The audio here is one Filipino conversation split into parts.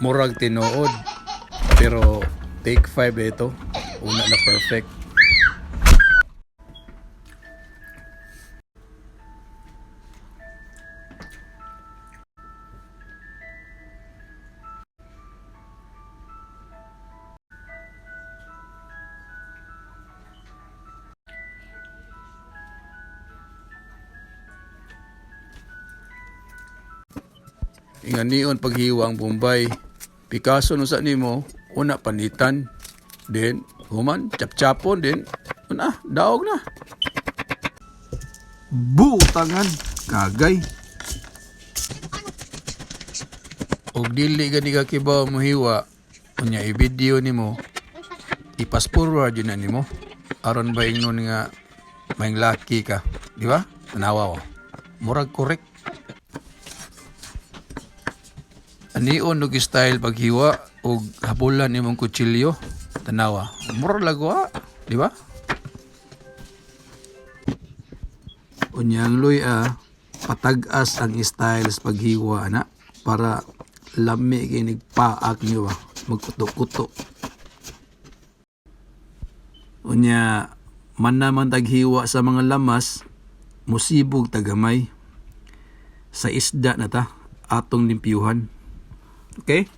murag tinuod. Pero take 5 ito. Una na perfect. Inganion paghiwa ang Bombay. Picasso no sa nimo, una panitan. Then, human, chap-chapon. Then, una, daog na. Butangan, kagay. Og dili gani ka kibaw mo hiwa, unya i-video nimo, i-pass forward yun na nimo. Aron ba ingnon nga may lucky ka, di ba? Tanawa ko. Murag correct. Anion og style paghiwa og habulan nimong kutsilyo. Tanawa. Murag lagwa, di ba? Unyang luy patag-as ang styles paghiwa na para lami kinig paak niyo ba magkuto-kuto. Unya man naman taghiwa sa mga lamas musibog tagamay sa isda na ta atong limpyuhan. Okay?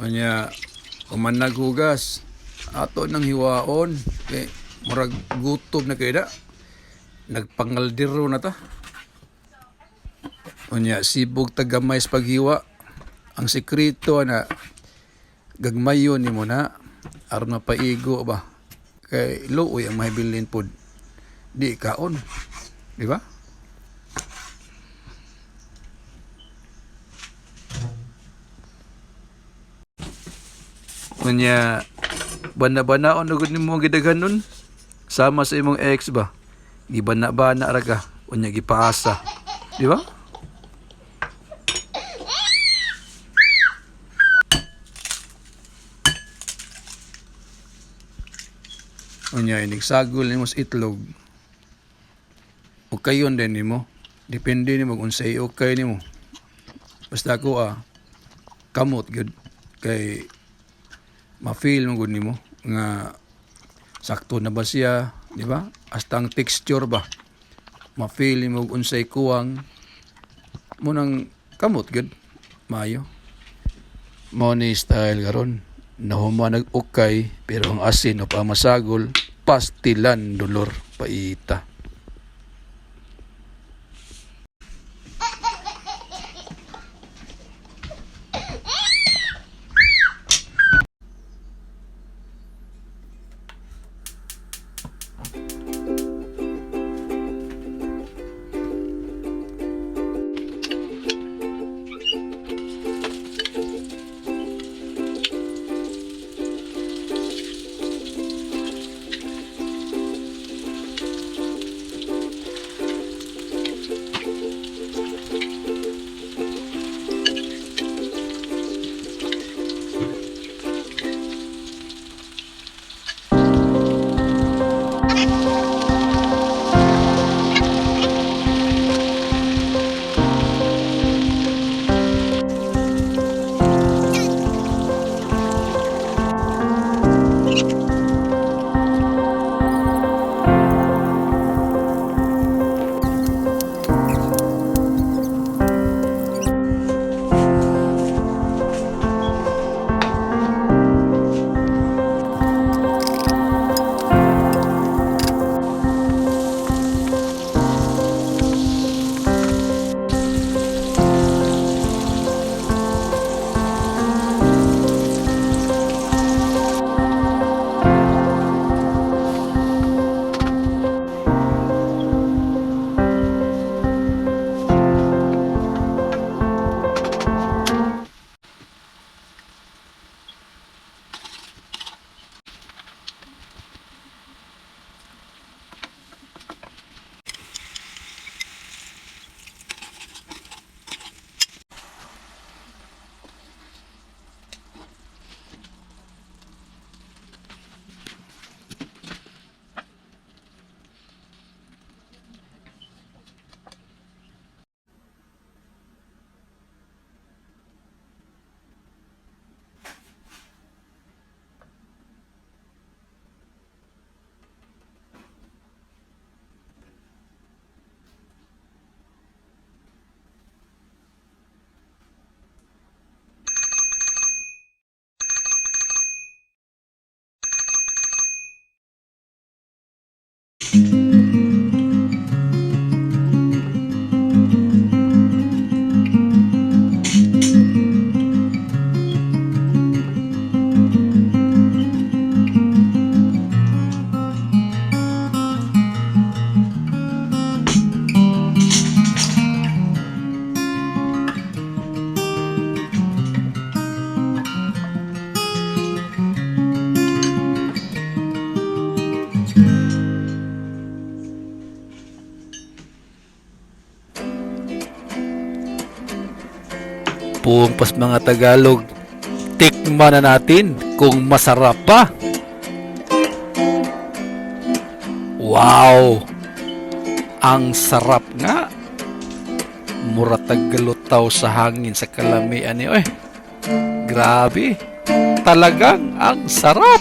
Anya, kuman naghugas, ato nang hiwaon, kay murag gutob na kayo na, nagpangaldiro na ta. Anya, sibog tagamay sa paghiwa, ang sekreto na gagmayon ni mo na, aron mapaigo ba, kay luoy ang mahibilin po, di kaon, di ba? Unya, bana-banaon na gud nimo gidaghan nun. Sama sa imong ex ba? Gibana-bana ra ka. Unya gipaasa. Di ba? Unya, inigsagol nimo sa itlog. O kayon din nimo. Depende nimo kung say okay nimo. Basta ako kamot gud kay ma-feel mo gud nimo nga sakto na ba siya, di ba? Hasta ang texture ba ma-feel mo unsay kuwang mo nang kamot gud maayo. Mo ni style karon nahuma nag-ukay pero ang asin o pamasagol pastilan dolor paita. Pong pas mga Tagalog, tikman na natin kung masarap ba. Wow! Ang sarap nga. Mura tagalutaw sa hangin sa kalamian niyo eh. Grabe. Talagang ang sarap.